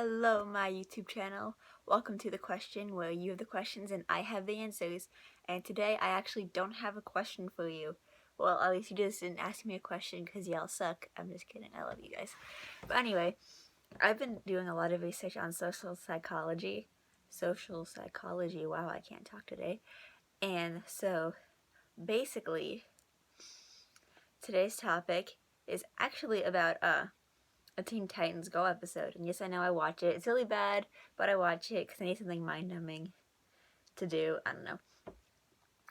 Hello, my YouTube channel. Welcome to The Question, where you have the questions and I have the answers. And today I actually don't have a question for you. Well, at least you just didn't ask me a question because y'all suck. I'm just kidding. I love you guys. But anyway, I've been doing a lot of research on social psychology. Wow, I can't talk today. And so, basically, today's topic is actually about, a Teen Titans Go episode. And yes, I know I watch it. It's really bad, but I watch it because I need something mind-numbing to do. I don't know.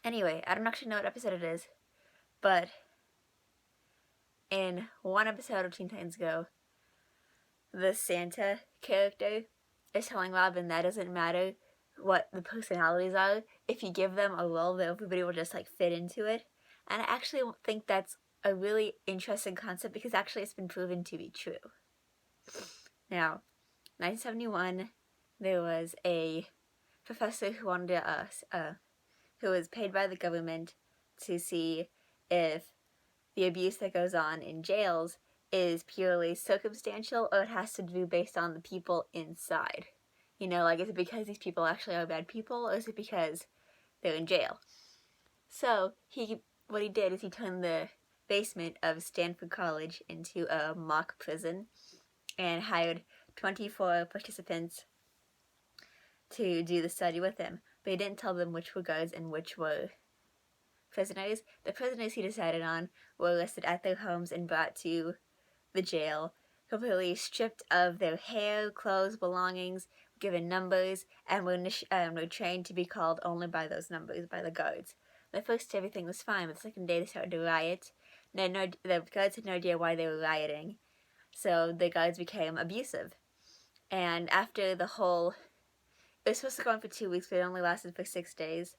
Anyway, I don't actually know what episode it is, but in one episode of Teen Titans Go, the Santa character is telling Robin that doesn't matter what the personalities are. If you give them a role, that everybody will just like fit into it. And I actually think that's a really interesting concept because actually it's been proven to be true. Now, 1971, there was a professor who wanted to, who was paid by the government to see if the abuse that goes on in jails is purely circumstantial or it has to do based on the people inside. You know, like, is it because these people actually are bad people or is it because they're in jail? So, what he did is he turned the basement of Stanford College into a mock prison and hired 24 participants to do the study with him, but he didn't tell them which were guards and which were prisoners. The prisoners he decided on were listed at their homes and brought to the jail, completely stripped of their hair, clothes, belongings, given numbers, and were trained to be called only by those numbers by the guards. The first day everything was fine, but the second day they started to riot. The guards had no idea why they were rioting, so the guards became abusive. And after the whole it was supposed to go on for 2 weeks, but it only lasted for 6 days.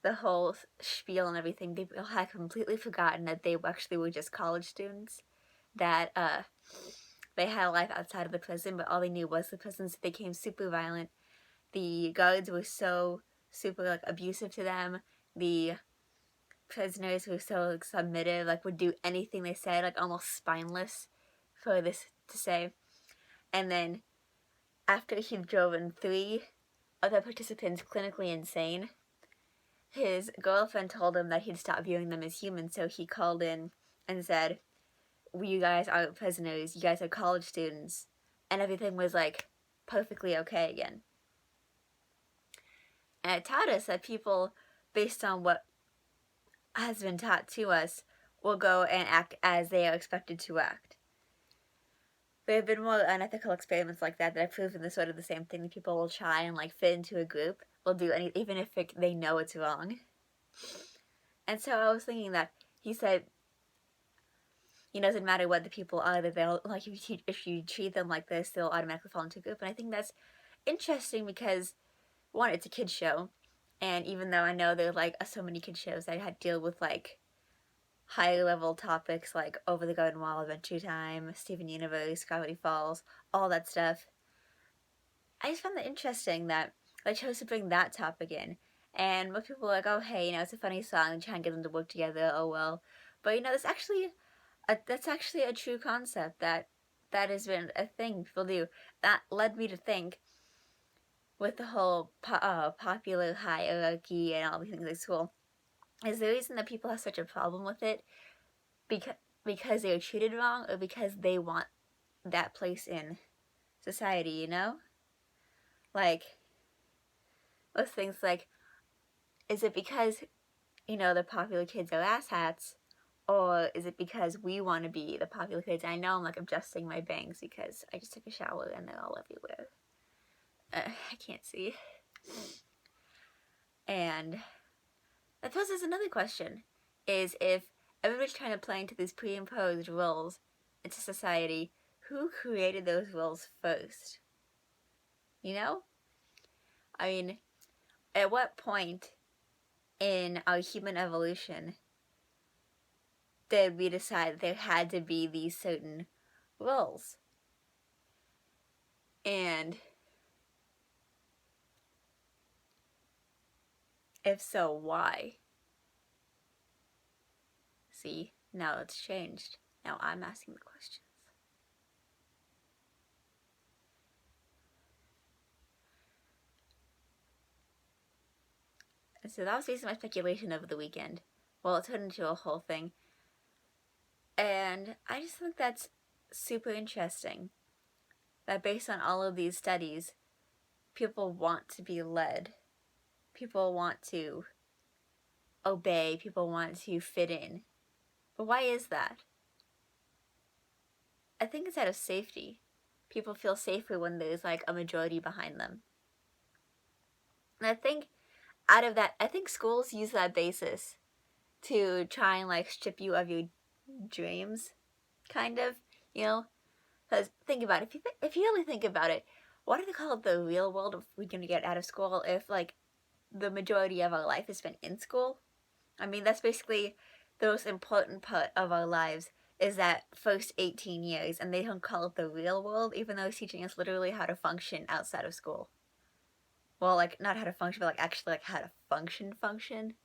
The whole spiel and everything, they had completely forgotten that they actually were just college students, that they had a life outside of the prison, but all they knew was the prison, so they became super violent. The guards were so super abusive to them. The prisoners were so submissive, would do anything they said, almost spineless for this to say. And then after he'd driven 3 other participants clinically insane, his girlfriend told him that he'd stop viewing them as humans, so he called in and said, you guys aren't prisoners, you guys are college students, and everything was perfectly okay again. And it taught us that people, based on what has been taught to us, will go and act as they are expected to act. There have been more unethical experiments like that have proven the sort of the same thing. That people will try and fit into a group, will do anything, even if they know it's wrong. And so I was thinking that he said, it doesn't matter what the people are, that they'll, if you treat them like this, they'll automatically fall into a group. And I think that's interesting because, one, it's a kid's show. And even though I know there are so many kids shows that had to deal with higher level topics like Over the Garden Wall, Adventure Time, Steven Universe, Gravity Falls, all that stuff, I just found it interesting that I chose to bring that topic in. And most people are oh hey, it's a funny song and try and get them to work together, oh well. But that's actually a true concept that has been a thing people do. That led me to think, with the whole popular hierarchy and all these things at school, is the reason that people have such a problem with it because they are treated wrong, or because they want that place in society, those things is it because, the popular kids are asshats, or is it because we want to be the popular kids? I know I'm adjusting my bangs because I just took a shower and they're all everywhere. I can't see. And that poses another question, is if everybody's trying to play into these pre-imposed roles into society, who created those roles first? I mean, at what point in our human evolution did we decide there had to be these certain roles? And if so, why? See, now it's changed. Now I'm asking the questions. So that was basically my speculation over the weekend. Well, it turned into a whole thing. And I just think that's super interesting. That based on all of these studies, people want to be led. People want to obey. People want to fit in. But why is that? I think it's out of safety. People feel safer when there's like a majority behind them. And I think out of that, I think schools use that basis to try and like strip you of your dreams, kind of, you know? Because think about it, if you really think about it, what do they call it the real world if we're going to get out of school if like the majority of our life is spent in school? I mean, that's basically the most important part of our lives is that first 18 years, and they don't call it the real world, even though it's teaching us literally how to function outside of school. Well, like, not how to function, but like actually like how to function.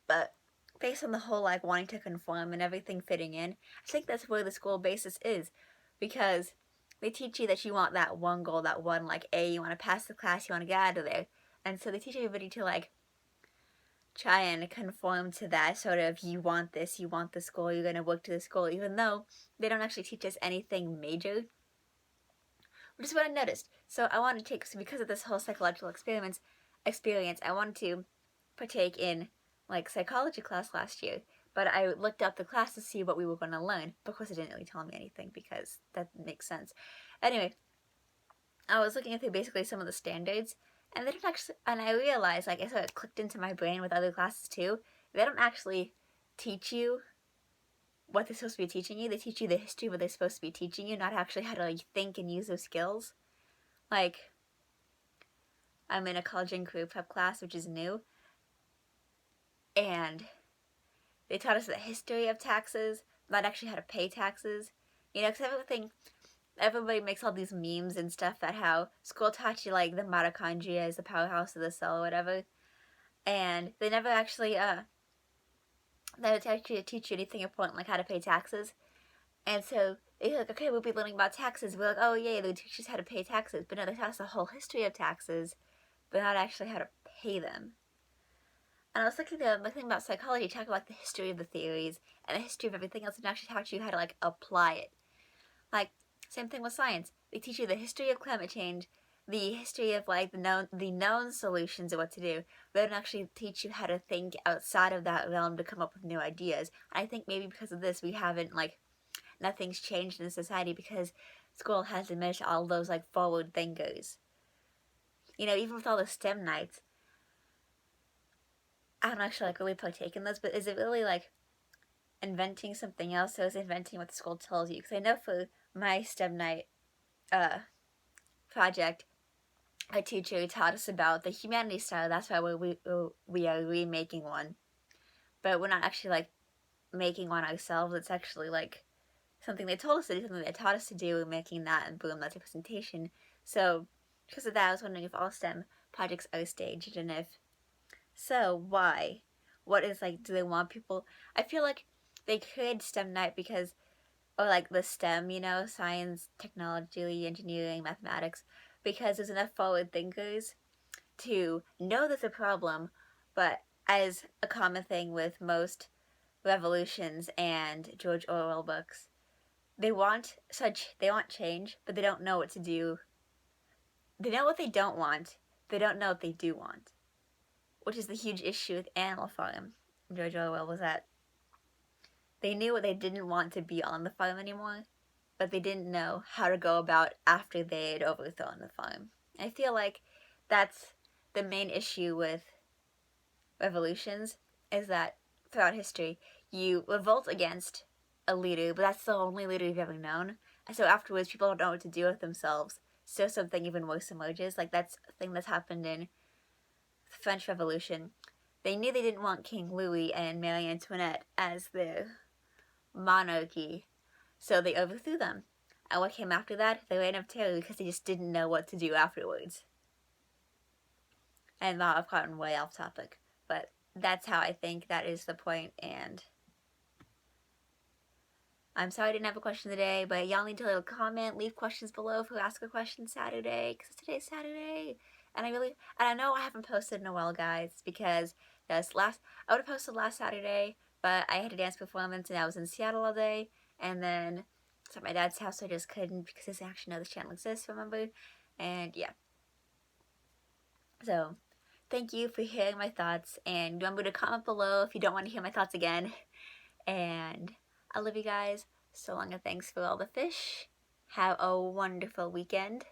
But based on the whole like wanting to conform and everything fitting in, I think that's where the school basis is, because they teach you that you want that one goal, that one like A, you want to pass the class, you want to get out of there, and so they teach everybody to like try and conform to that sort of you want this, you want the school, you're gonna work to the school, even though they don't actually teach us anything major. Which is what I noticed. So I wanted to take, so because of this whole psychological experience, I wanted to partake in like psychology class last year, but I looked up the class to see what we were going to learn. But of course, it didn't really tell me anything because that makes sense. Anyway, I was looking through basically some of the standards, and they don't actually, and I realized, like, it sort of clicked into my brain with other classes too. They don't actually teach you what they're supposed to be teaching you. They teach you the history of what they're supposed to be teaching you, not actually how to like think and use those skills. Like, I'm in a college and career prep class, which is new, and they taught us the history of taxes, not actually how to pay taxes. You know, because everybody makes all these memes and stuff that how school taught you like the mitochondria is the powerhouse of the cell or whatever, and they never actually teach you anything important like how to pay taxes. And so they're like, okay, we'll be learning about taxes. We're like, oh yeah, they teach us how to pay taxes, but no, they taught us the whole history of taxes, but not actually how to pay them. And I was looking at the thing about psychology, talking about the history of the theories and the history of everything else, and actually taught you how to like apply it. Like, same thing with science. They teach you the history of climate change, the history of like the known solutions of what to do. They don't actually teach you how to think outside of that realm to come up with new ideas. I think maybe because of this, we haven't like nothing's changed in society because school has diminished all those like forward thinkers. You know, even with all the STEM nights, I don't actually like really partake in those, but is it really like inventing something else, or is it inventing what the school tells you? Because I know for my STEM night project, our teacher taught us about the humanities style. That's why we are remaking one, but we're not actually like making one ourselves. It's actually like something they told us to do, something they taught us to do, and making that, and boom, that's a presentation. So because of that, I was wondering if all STEM projects are staged, and if so, why? What is like, do they want people? I feel like they created STEM night because, or like the STEM, you know, science, technology, engineering, mathematics, because there's enough forward thinkers to know there's a problem, but as a common thing with most revolutions and George Orwell books, they want change, but they don't know what to do. They know what they don't want. They don't know what they do want, which is the huge issue with Animal Farm. George Orwell was that they knew what they didn't want to be on the farm anymore, but they didn't know how to go about after they had overthrown the farm. I feel like that's the main issue with revolutions, is that throughout history, you revolt against a leader, but that's the only leader you've ever known. And so afterwards, people don't know what to do with themselves. So something even worse emerges. Like that's a thing that's happened in the French Revolution. They knew they didn't want King Louis and Marie Antoinette as their monarchy, so they overthrew them. And what came after that? The Reign of Terror, because they just didn't know what to do afterwards. And now I've gotten way off topic, but that's how I think that is the point. And I'm sorry I didn't have a question today, but y'all need to leave a comment, leave questions below for Ask a Question Saturday, because today's Saturday. And I know I haven't posted in a while, guys, because I would have posted last Saturday, but I had a dance performance and I was in Seattle all day, and then it's at my dad's house, so I just couldn't because he doesn't actually know this channel exists, remember? And yeah. So, thank you for hearing my thoughts, and remember to comment below if you don't want to hear my thoughts again. And I love you guys. So long and thanks for all the fish. Have a wonderful weekend.